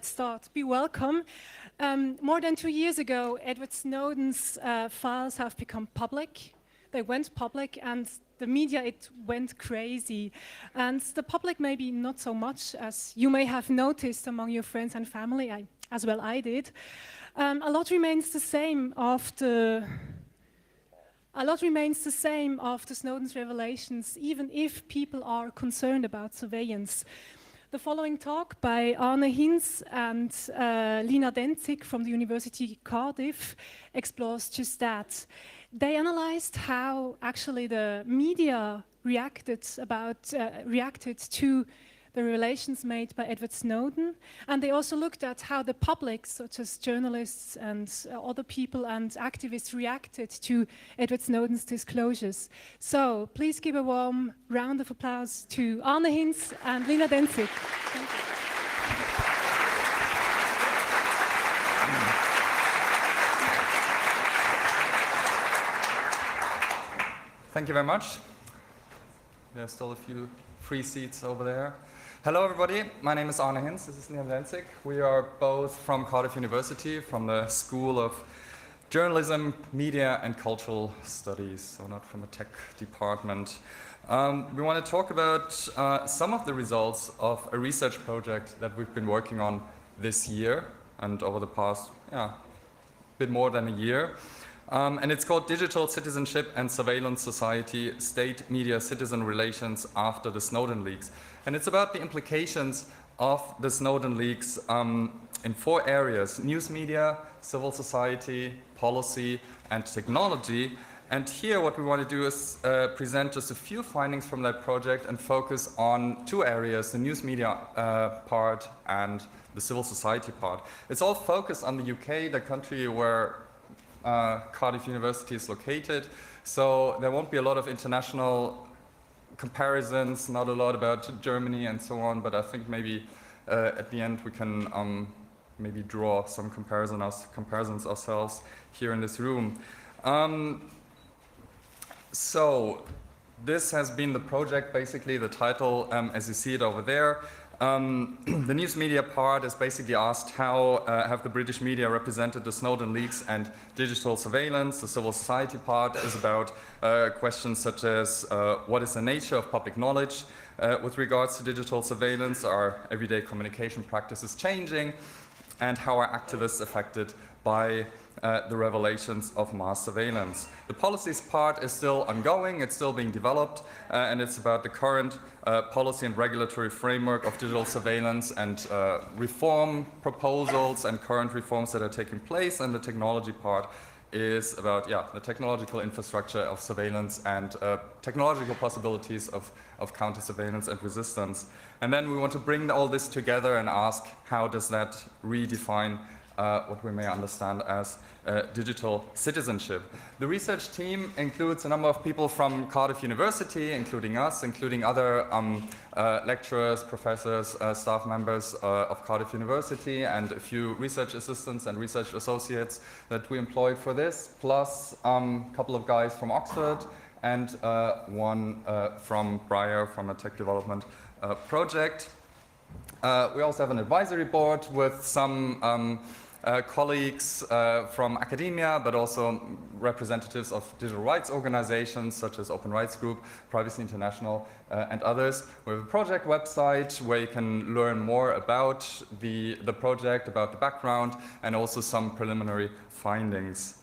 let's start. Be welcome. More than 2 years ago, Edward Snowden's files have become public. They went public, and the media, it went crazy. And the public maybe not so much, as you may have noticed among your friends and family, as well I did. A lot remains the same after Snowden's revelations, even if people are concerned about surveillance. The following talk by Arne Hinz and Lina Denzig from the University of Cardiff explores just that. They analyzed how actually the media reacted to the revelations made by Edward Snowden, and they also looked at how the public, such as journalists and other people and activists, reacted to Edward Snowden's disclosures. So please give a warm round of applause to Arne Hinz and Lina Denzig. Thank you. Thank you very much. There's still a few free seats over there. Hello everybody, my name is Arne Hinz, this is Lina Denzig. We are both from Cardiff University, from the School of Journalism, Media and Cultural Studies, so not from the tech department. We want to talk about some of the results of a research project that we've been working on this year and over the past bit more than a year. And it's called Digital Citizenship and Surveillance Society, State Media Citizen Relations After the Snowden Leaks. And it's about the implications of the Snowden leaks in 4 areas: news media, civil society, policy, and technology. And here what we want to do is present just a few findings from that project and focus on 2 areas, the news media part and the civil society part. It's all focused on the UK, the country where Cardiff University is located, so there won't be a lot of international comparisons, not a lot about Germany and so on, but I think maybe at the end we can maybe draw some comparisons ourselves here in this room. So this has been the project, basically the title as you see it over there. The news media part is basically asked how have the British media represented the Snowden leaks and digital surveillance. The civil society part is about questions such as what is the nature of public knowledge with regards to digital surveillance, are everyday communication practices changing, and how are activists affected by the revelations of mass surveillance. The policies part is still ongoing, it's still being developed, and it's about the current policy and regulatory framework of digital surveillance and reform proposals and current reforms that are taking place. And the technology part is about the technological infrastructure of surveillance and technological possibilities of counter-surveillance and resistance. And then we want to bring all this together and ask, how does that redefine what we may understand as digital citizenship. The research team includes a number of people from Cardiff University, including us, including other lecturers, professors, staff members of Cardiff University, and a few research assistants and research associates that we employed for this, plus a couple of guys from Oxford and one from Briar, from a tech development project. We also have an advisory board with some colleagues from academia, but also representatives of digital rights organizations such as Open Rights Group, Privacy International, and others. We have a project website where you can learn more about the project, about the background, and also some preliminary findings.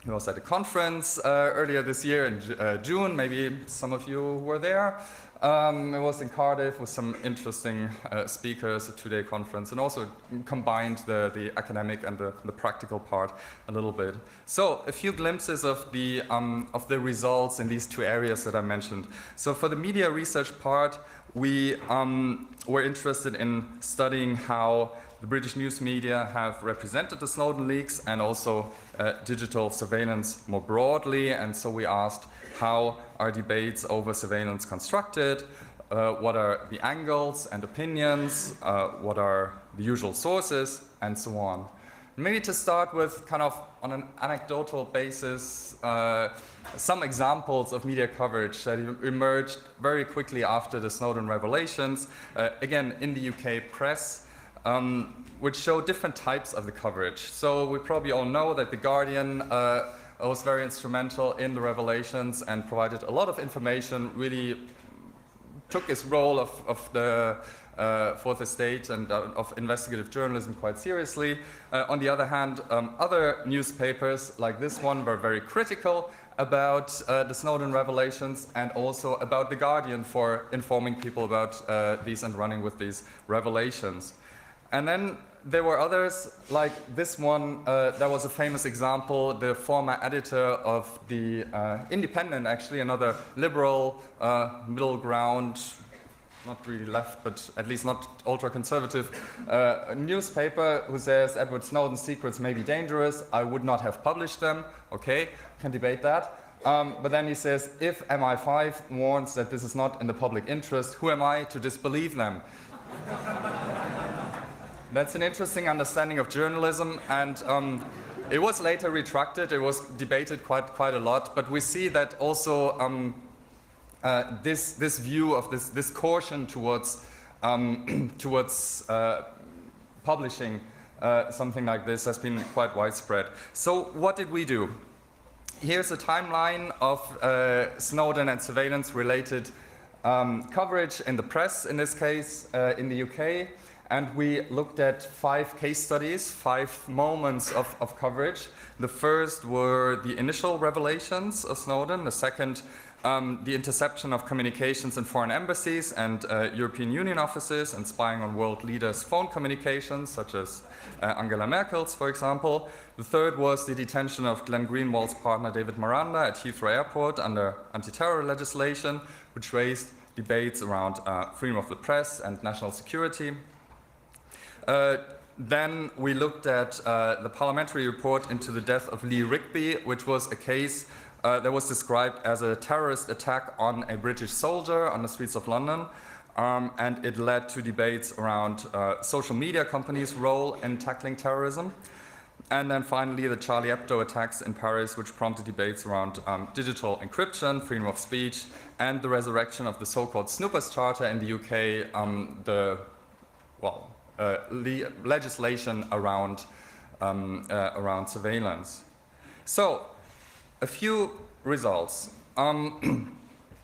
We also had a conference earlier this year in June, maybe some of you were there. It was in Cardiff with some interesting speakers, a 2-day conference, and also combined the academic and the practical part a little bit. So a few glimpses of the results in these 2 areas that I mentioned. So for the media research part, we were interested in studying how the British news media have represented the Snowden leaks and also digital surveillance more broadly. And so we asked, how are debates over surveillance constructed? What are the angles and opinions? What are the usual sources? And so on. Maybe to start with, kind of on an anecdotal basis, some examples of media coverage that emerged very quickly after the Snowden revelations. Again, in the UK press, which show different types of the coverage. So we probably all know that The Guardian was very instrumental in the revelations and provided a lot of information, really took its role of the fourth estate and of investigative journalism quite seriously. On the other hand, other newspapers like this one were very critical about the Snowden revelations and also about The Guardian for informing people about these and running with these revelations. And then there were others, like this one, that was a famous example, the former editor of The Independent, actually, another liberal, middle ground, not really left, but at least not ultra-conservative newspaper, who says Edward Snowden's secrets may be dangerous, I would not have published them. Okay, can debate that. But then he says, if MI5 warns that this is not in the public interest, who am I to disbelieve them? That's an interesting understanding of journalism, and it was later retracted. It was debated quite a lot, but we see that also this view of this caution towards publishing something like this has been quite widespread. So what did we do? Here's a timeline of Snowden and surveillance-related coverage in the press, in this case, in the UK. And we looked at 5 case studies, 5 moments of coverage. The first were the initial revelations of Snowden. The second, the interception of communications in foreign embassies and European Union offices and spying on world leaders' phone communications, such as Angela Merkel's, for example. The third was the detention of Glenn Greenwald's partner David Miranda at Heathrow Airport under anti-terror legislation, which raised debates around freedom of the press and national security. Then we looked at the parliamentary report into the death of Lee Rigby, which was a case that was described as a terrorist attack on a British soldier on the streets of London. And it led to debates around social media companies' role in tackling terrorism. And then finally, the Charlie Hebdo attacks in Paris, which prompted debates around digital encryption, freedom of speech, and the resurrection of the so-called Snoopers Charter in the UK, legislation around surveillance. So, a few results.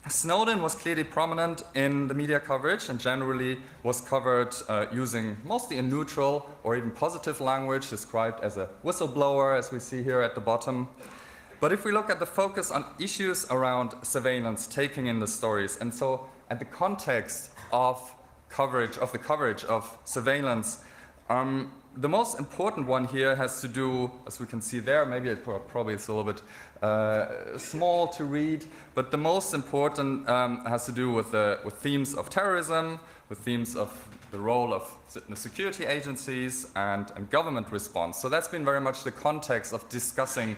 Snowden was clearly prominent in the media coverage and generally was covered using mostly a neutral or even positive language, described as a whistleblower, as we see here at the bottom. But if we look at the focus on issues around surveillance, taking in the stories, and so at the context of the coverage of surveillance, the most important one here has to do, as we can see there, maybe it probably is a little bit small to read, but the most important has to do with themes of terrorism, with themes of the role of the security agencies and government response. So that's been very much the context of discussing,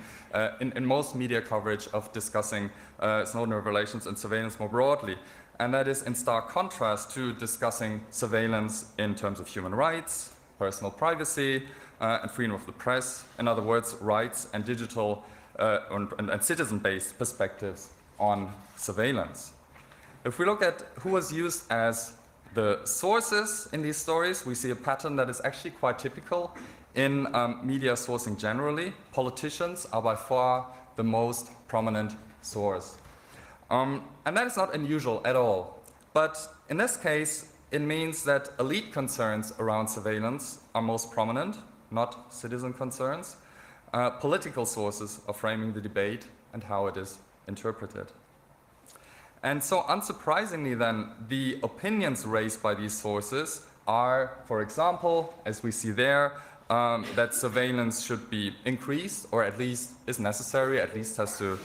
in most media coverage, of discussing Snowden revelations and surveillance more broadly. And that is in stark contrast to discussing surveillance in terms of human rights, personal privacy, and freedom of the press. In other words, rights and digital and citizen-based perspectives on surveillance. If we look at who was used as the sources in these stories, we see a pattern that is actually quite typical in media sourcing generally. Politicians are by far the most prominent source. And that is not unusual at all. But in this case, it means that elite concerns around surveillance are most prominent, not citizen concerns. Political sources are framing the debate and how it is interpreted. And so, unsurprisingly then, the opinions raised by these sources are, for example, as we see there, that surveillance should be increased, or at least is necessary, at least has to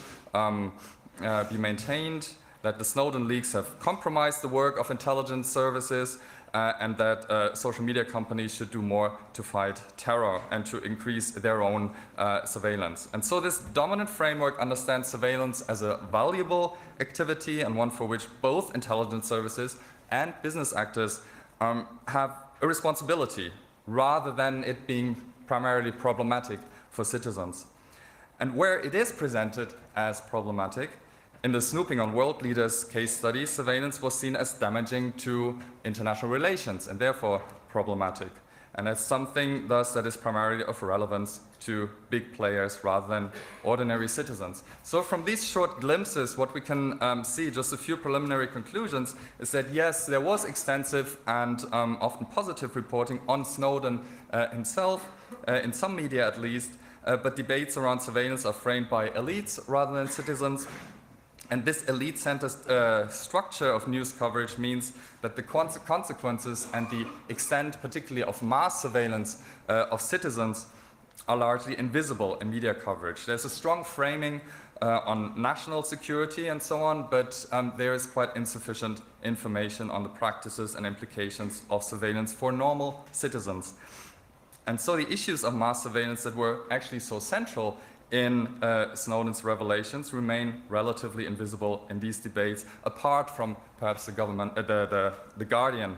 be maintained, that the Snowden leaks have compromised the work of intelligence services, and that social media companies should do more to fight terror and to increase their own surveillance. And so this dominant framework understands surveillance as a valuable activity and one for which both intelligence services and business actors have a responsibility, rather than it being primarily problematic for citizens. And where it is presented as problematic, in the snooping on world leaders case study, surveillance was seen as damaging to international relations and therefore problematic. and as something thus that is primarily of relevance to big players rather than ordinary citizens. So from these short glimpses, what we can see, just a few preliminary conclusions, is that yes, there was extensive and often positive reporting on Snowden himself, in some media at least, but debates around surveillance are framed by elites rather than citizens. And this elite-centered structure of news coverage means that the consequences and the extent, particularly of mass surveillance of citizens, are largely invisible in media coverage. There's a strong framing on national security and so on, but there is quite insufficient information on the practices and implications of surveillance for normal citizens. And so the issues of mass surveillance that were actually so central in Snowden's revelations remain relatively invisible in these debates, apart from perhaps the government, the Guardian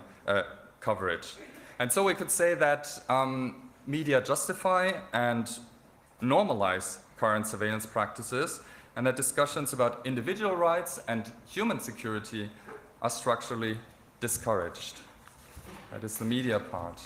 coverage. And so we could say that media justify and normalize current surveillance practices, and that discussions about individual rights and human security are structurally discouraged. That is the media part.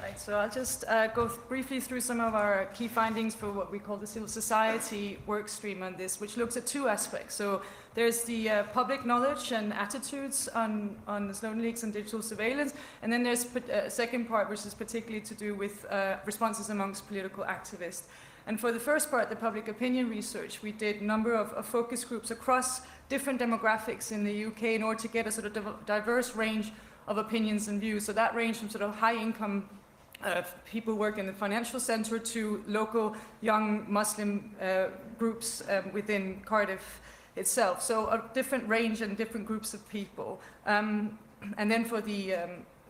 Right, so I'll just go briefly through some of our key findings for what we call the civil society work stream on this, which looks at two aspects. So there's the public knowledge and attitudes on the Snowden leaks and digital surveillance, and then there's a second part, which is particularly to do with responses amongst political activists. And for the first part, the public opinion research, we did a number of focus groups across different demographics in the UK in order to get a sort of diverse range of opinions and views. So that ranged from sort of high-income people work in the financial centre to local young Muslim groups within Cardiff itself. So a different range and different groups of people. And then for the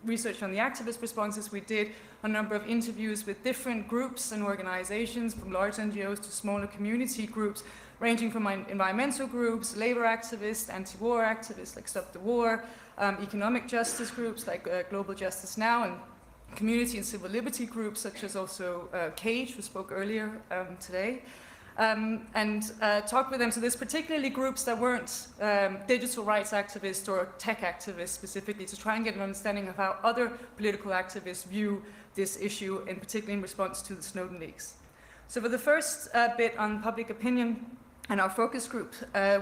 research on the activist responses, we did a number of interviews with different groups and organizations, from large NGOs to smaller community groups, ranging from environmental groups, labor activists, anti-war activists like Stop the War, economic justice groups like Global Justice Now, and community and civil liberty groups such as also CAGE, who spoke earlier today, and talked with them. So there's particularly groups that weren't digital rights activists or tech activists specifically, to try and get an understanding of how other political activists view this issue, in particular in response to the Snowden leaks. So for the first bit on public opinion and our focus group,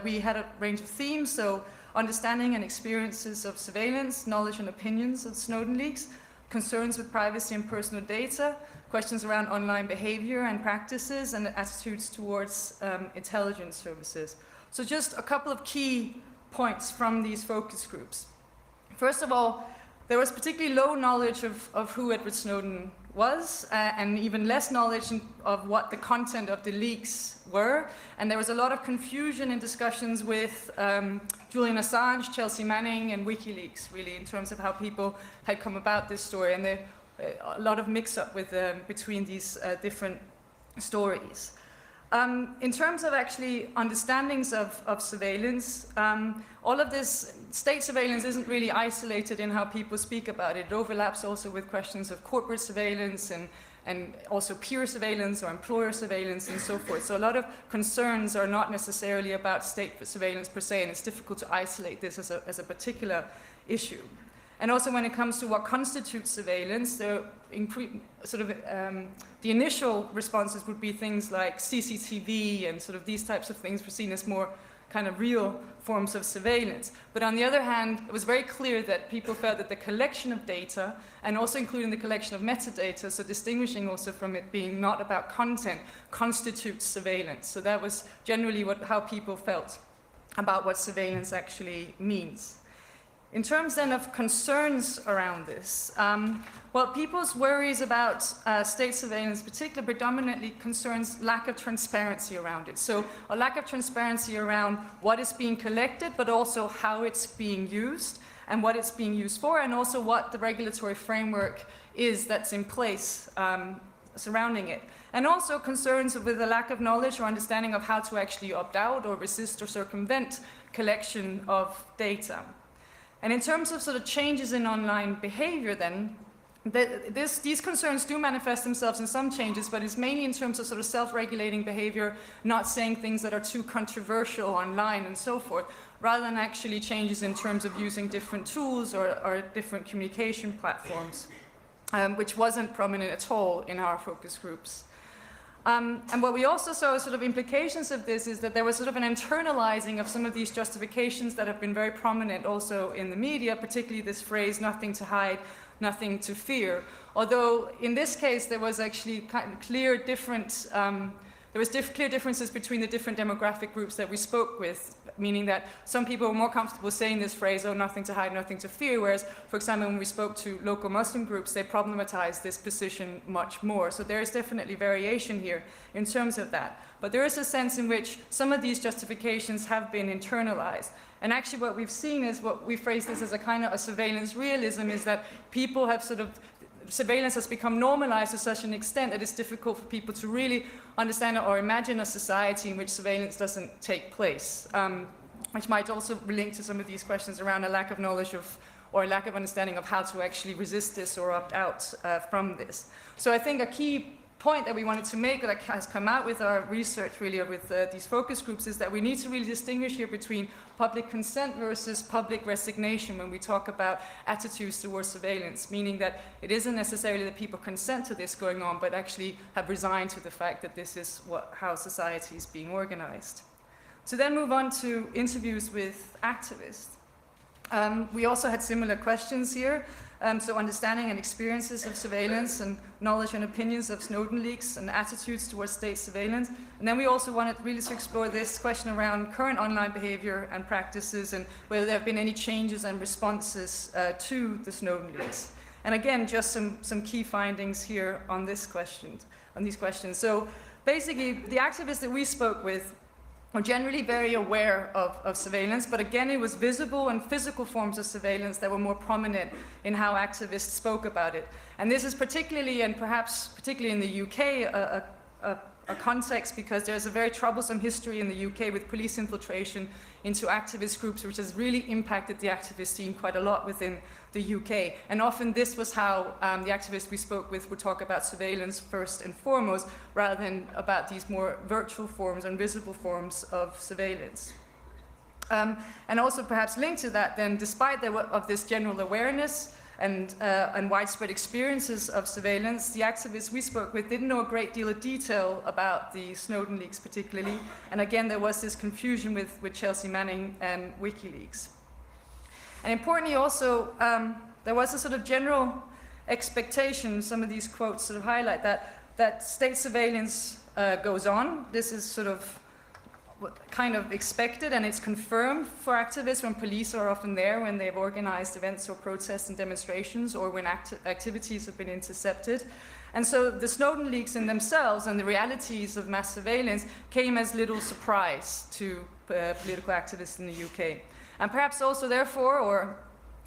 we had a range of themes, so understanding and experiences of surveillance, knowledge and opinions of Snowden leaks, concerns with privacy and personal data, questions around online behavior and practices, and attitudes towards intelligence services. So just a couple of key points from these focus groups. First of all, there was particularly low knowledge of who Edward Snowden was, and even less knowledge of what the content of the leaks were. And there was a lot of confusion in discussions with Julian Assange, Chelsea Manning, and WikiLeaks, really, in terms of how people had come about this story. And there a lot of mix-up with between these different stories. In terms of actually understandings of surveillance, all of this state surveillance isn't really isolated in how people speak about it. It overlaps also with questions of corporate surveillance and also peer surveillance or employer surveillance and so forth. So a lot of concerns are not necessarily about state surveillance per se, and it's difficult to isolate this as a particular issue. And also when it comes to what constitutes surveillance, the initial responses would be things like CCTV and sort of these types of things were seen as more kind of real forms of surveillance. But on the other hand, it was very clear that people felt that the collection of data, and also including the collection of metadata, so distinguishing also from it being not about content, constitutes surveillance. So that was generally how people felt about what surveillance actually means. In terms then of concerns around this, well, people's worries about state surveillance, particularly predominantly concerns lack of transparency around it. So a lack of transparency around what is being collected, but also how it's being used and what it's being used for, and also what the regulatory framework is that's in place surrounding it. And also concerns with a lack of knowledge or understanding of how to actually opt out or resist or circumvent collection of data. And in terms of sort of changes in online behavior then, these concerns do manifest themselves in some changes, but it's mainly in terms of sort of self-regulating behavior, not saying things that are too controversial online and so forth, rather than actually changes in terms of using different tools or different communication platforms. which wasn't prominent at all in our focus groups. And what we also saw as sort of implications of this is that there was sort of an internalizing of some of these justifications that have been very prominent also in the media, particularly this phrase, nothing to hide, nothing to fear. Although in this case, there was actually kind of clear differences between the different demographic groups that we spoke with, meaning that some people were more comfortable saying this phrase, oh, nothing to hide, nothing to fear, whereas, for example, when we spoke to local Muslim groups, they problematized this position much more. So there is definitely variation here in terms of that. But there is a sense in which some of these justifications have been internalized. And actually what we've seen is what we phrase this as a kind of a surveillance realism, is that people have sort of surveillance has become normalized to such an extent that it's difficult for people to really understand or imagine a society in which surveillance doesn't take place, which might also link to some of these questions around a lack of knowledge of or a lack of understanding of how to actually resist this or opt out from this. So I think a key point that we wanted to make that has come out with our research really with these focus groups is that we need to really distinguish here between public consent versus public resignation when we talk about attitudes towards surveillance, meaning that it isn't necessarily that people consent to this going on, but actually have resigned to the fact that this is how society is being organized. To then move on to interviews with activists. We also had similar questions here. So understanding and experiences of surveillance and knowledge and opinions of Snowden leaks and attitudes towards state surveillance. And then we also wanted really to explore this question around current online behavior and practices and whether there have been any changes and responses to the Snowden leaks. And again, just some key findings here on these questions. So basically, the activists that we spoke with were generally very aware of surveillance, but again, it was visible and physical forms of surveillance that were more prominent in how activists spoke about it. And this is particularly, and perhaps particularly in the UK, a context because there's a very troublesome history in the UK with police infiltration into activist groups, which has really impacted the activist scene quite a lot within the UK. And often this was how the activists we spoke with would talk about surveillance first and foremost, rather than about these more virtual forms and visible forms of surveillance. And also perhaps linked to that then, despite of this general awareness and widespread experiences of surveillance, the activists we spoke with didn't know a great deal of detail about the Snowden leaks particularly. And again, there was this confusion with Chelsea Manning and WikiLeaks. And importantly also, there was a sort of general expectation, some of these quotes sort of highlight that state surveillance goes on. This is sort of kind of expected, and it's confirmed for activists when police are often there, when they've organized events or protests and demonstrations, or when activities have been intercepted. And so the Snowden leaks in themselves and the realities of mass surveillance came as little surprise to political activists in the UK. And perhaps also therefore, or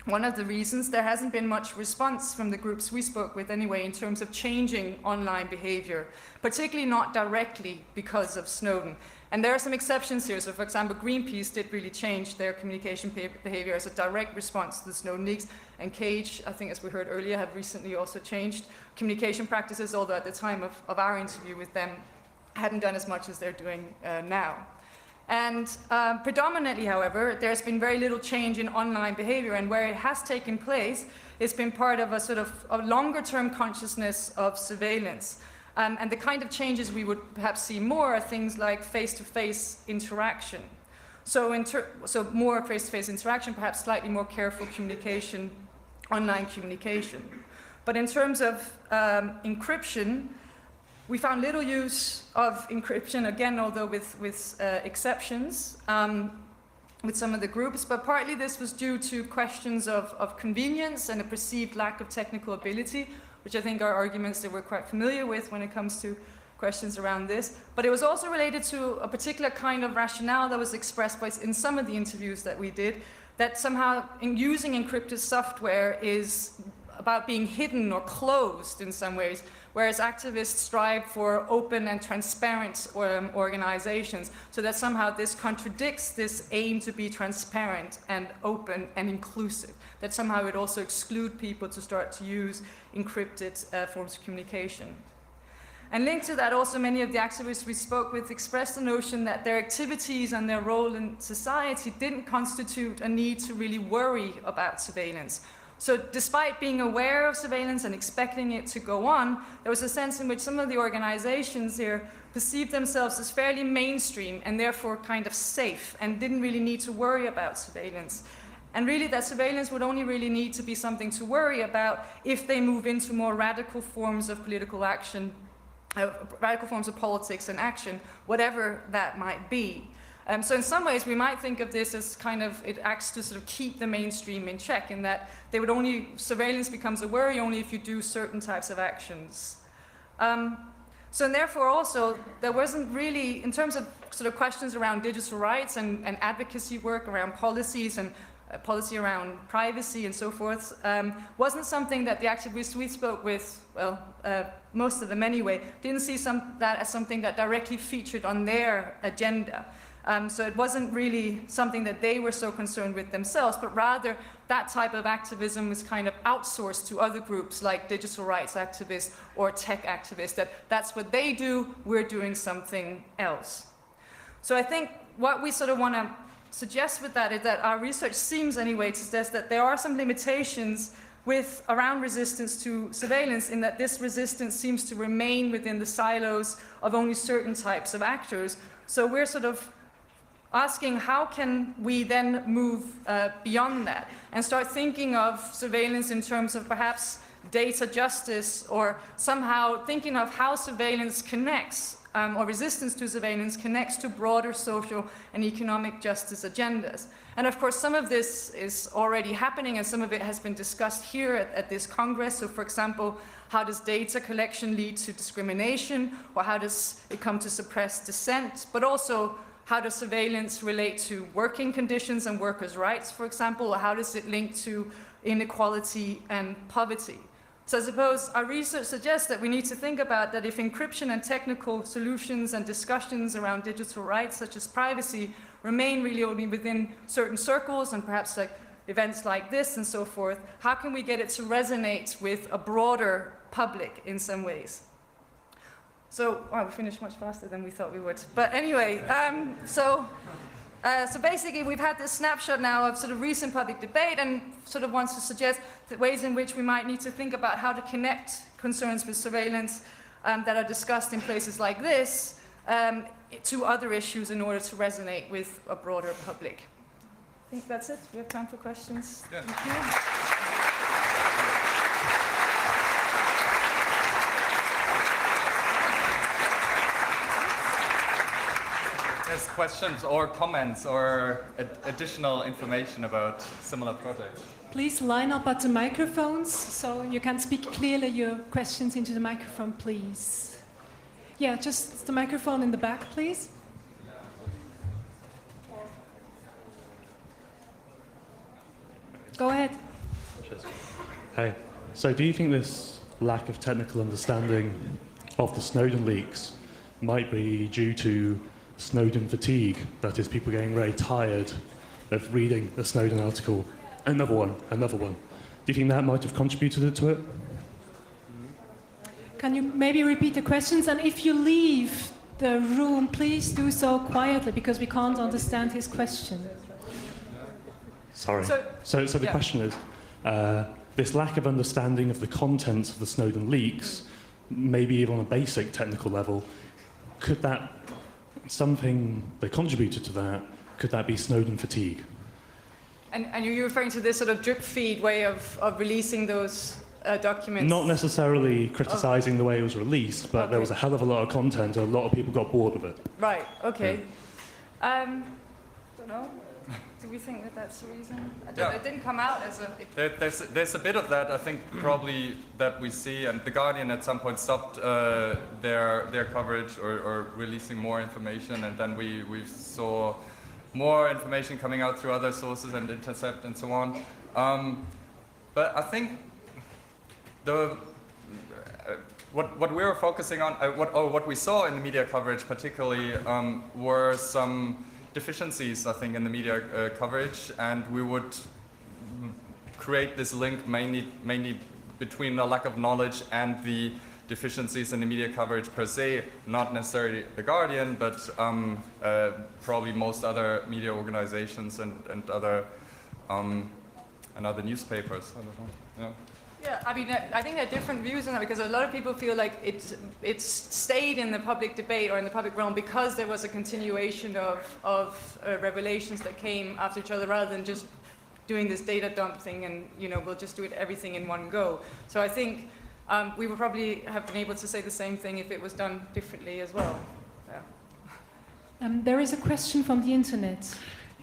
one of the reasons, there hasn't been much response from the groups we spoke with anyway in terms of changing online behavior, particularly not directly because of Snowden. And there are some exceptions here. So for example, Greenpeace did really change their communication behavior as a direct response to the Snowden leaks. And Cage, I think as we heard earlier, have recently also changed communication practices, although at the time of our interview with them, hadn't done as much as they're doing now. And predominantly, however, there's been very little change in online behavior, and where it has taken place, it's been part of a sort of a longer-term consciousness of surveillance. And the kind of changes we would perhaps see more are things like face-to-face interaction. So more face-to-face interaction, perhaps slightly more careful communication, online communication. But in terms of encryption, we found little use of encryption, again, although with exceptions, with some of the groups, but partly this was due to questions of convenience and a perceived lack of technical ability, which I think are arguments that we're quite familiar with when it comes to questions around this. But it was also related to a particular kind of rationale that was expressed in some of the interviews that we did, that somehow using encrypted software is about being hidden or closed in some ways, whereas activists strive for open and transparent organizations, so that somehow this contradicts this aim to be transparent and open and inclusive, that somehow it would also exclude people to start to use encrypted forms of communication. And linked to that, also many of the activists we spoke with expressed the notion that their activities and their role in society didn't constitute a need to really worry about surveillance, So despite being aware of surveillance and expecting it to go on, there was a sense in which some of the organizations here perceived themselves as fairly mainstream and therefore kind of safe and didn't really need to worry about surveillance. And really that surveillance would only really need to be something to worry about if they move into more radical forms of political action, radical forms of politics and action, whatever that might be. So in some ways we might think of this as kind of, it acts to sort of keep the mainstream in check, in that they would only, surveillance becomes a worry only if you do certain types of actions. So and therefore also there wasn't really, in terms of sort of questions around digital rights and advocacy work around policies and policy around privacy and so forth, wasn't something that the activists we spoke with, well, most of them anyway, didn't see that as something that directly featured on their agenda. So it wasn't really something that they were so concerned with themselves, but rather that type of activism was kind of outsourced to other groups like digital rights activists or tech activists, that's what they do, we're doing something else. So I think what we sort of want to suggest with that is that our research seems anyway to suggest that there are some limitations around resistance to surveillance, in that this resistance seems to remain within the silos of only certain types of actors. So we're sort of asking how can we then move beyond that and start thinking of surveillance in terms of perhaps data justice, or somehow thinking of how surveillance connects, or resistance to surveillance connects to broader social and economic justice agendas. And of course some of this is already happening and some of it has been discussed here at this Congress. So for example, how does data collection lead to discrimination, or how does it come to suppress dissent, but also how does surveillance relate to working conditions and workers' rights, for example, or how does it link to inequality and poverty? So I suppose our research suggests that we need to think about that if encryption and technical solutions and discussions around digital rights, such as privacy, remain really only within certain circles and perhaps like events like this and so forth, how can we get it to resonate with a broader public in some ways? So, wow, we finished much faster than we thought we would. But anyway, so basically we've had this snapshot now of sort of recent public debate and sort of wants to suggest the ways in which we might need to think about how to connect concerns with surveillance that are discussed in places like this to other issues in order to resonate with a broader public. I think that's it. We have time for questions. Yeah. Thank you. There's questions or comments or additional information about similar projects. Please line up at the microphones so you can speak clearly your questions into the microphone, please. Yeah, just the microphone in the back, please. Go ahead. Hey, so do you think this lack of technical understanding of the Snowden leaks might be due to Snowden fatigue? That is, people getting very tired of reading a Snowden article, another one. Do you think that might have contributed to it? Can you maybe repeat the questions? And if you leave the room, please do so quietly, because we can't understand his question. Sorry. So the question is, this lack of understanding of the contents of the Snowden leaks, maybe even on a basic technical level, could that, something that contributed to that, could that be Snowden fatigue? And you're referring to this sort of drip feed way of releasing those documents? Not necessarily criticising the way it was released, but there was a hell of a lot of content and a lot of people got bored of it. Right, okay. Yeah. Don't know. Do we think that that's the reason? It didn't come out as a... There's a bit of that, I think, probably that we see, and The Guardian at some point stopped their coverage or releasing more information, and then we saw more information coming out through other sources and Intercept and so on. But I think what we were focusing on, what we saw in the media coverage particularly, were some deficiencies, I think, in the media coverage, and we would create this link mainly between the lack of knowledge and the deficiencies in the media coverage per se, not necessarily The Guardian, but probably most other media organizations and other other newspapers. I don't know. Yeah. Yeah, I mean, I think there are different views on that because a lot of people feel like it's stayed in the public debate or in the public realm because there was a continuation of revelations that came after each other rather than just doing this data dump thing and, you know, we'll just do it everything in one go. So I think we would probably have been able to say the same thing if it was done differently as well. Yeah. There is a question from the internet.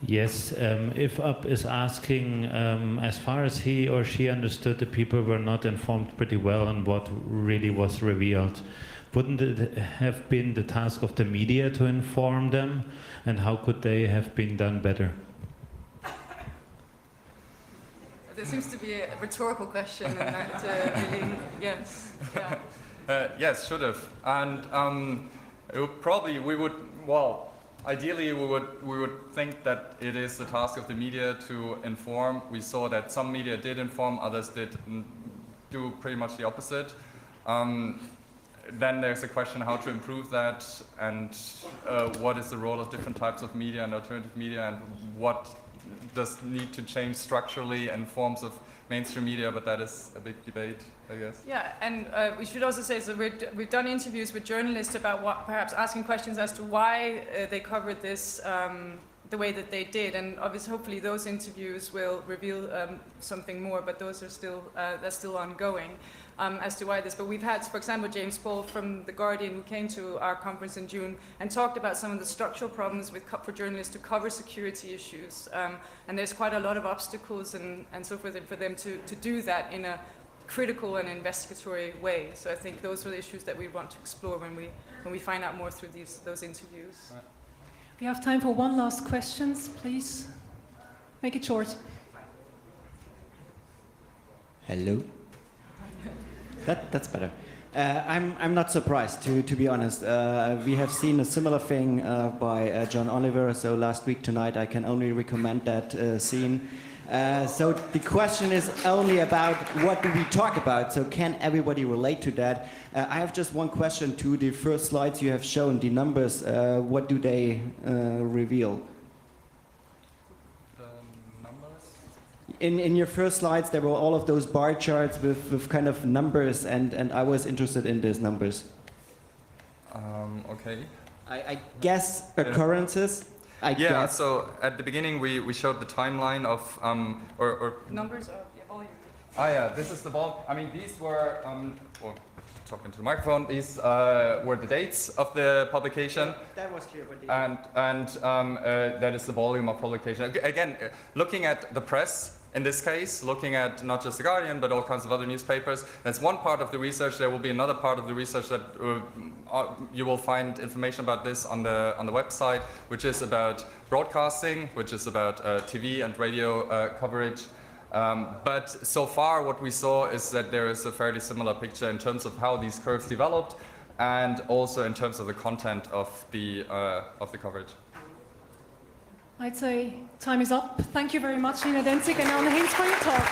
Yes, if Up is asking, as far as he or she understood, the people were not informed pretty well on what really was revealed. Wouldn't it have been the task of the media to inform them, and how could they have been done better? There seems to be a rhetorical question, and that really, yes, yeah. Yes, should have. And it would probably, ideally, we would think that it is the task of the media to inform. We saw that some media did inform, others did do pretty much the opposite. Then there's a question how to improve that, and what is the role of different types of media and alternative media, and what does need to change structurally in forms of mainstream media, but that is a big debate, I guess. Yeah, and we should also say that we've done interviews with journalists about what, perhaps asking questions as to why they covered this the way that they did, and obviously, hopefully, those interviews will reveal something more. But those are still that's still ongoing as to why this. But we've had, for example, James Paul from The Guardian, who came to our conference in June and talked about some of the structural problems for journalists to cover security issues, and there's quite a lot of obstacles and so forth for them to do that in a critical and investigatory way. So I think those are the issues that we want to explore when we find out more through those interviews. Right. We have time for one last question, please. Make it short. Hello. That's better. I'm not surprised, to be honest. We have seen a similar thing by John Oliver. So last week tonight, I can only recommend that scene. So the question is only about what do we talk about, so can everybody relate to that? I have just one question to the first slides you have shown, the numbers, what do they reveal? The numbers? In your first slides there were all of those bar charts with kind of numbers, and I was interested in these numbers. Okay. I guess occurrences. I guess. So at the beginning we showed the timeline of Numbers of volume. Yeah, this is the bulk. I mean, these were talking to the microphone. These were the dates of the publication. That was clear. But and that is the volume of publication. Again, looking at the press. In this case, looking at not just The Guardian, but all kinds of other newspapers, that's one part of the research. There will be another part of the research that you will find information about this on the website, which is about broadcasting, which is about TV and radio coverage. But so far, what we saw is that there is a fairly similar picture in terms of how these curves developed, and also in terms of the content of the coverage. I'd say time is up. Thank you very much, Lina Denzig and Anne Hinz, for your talk.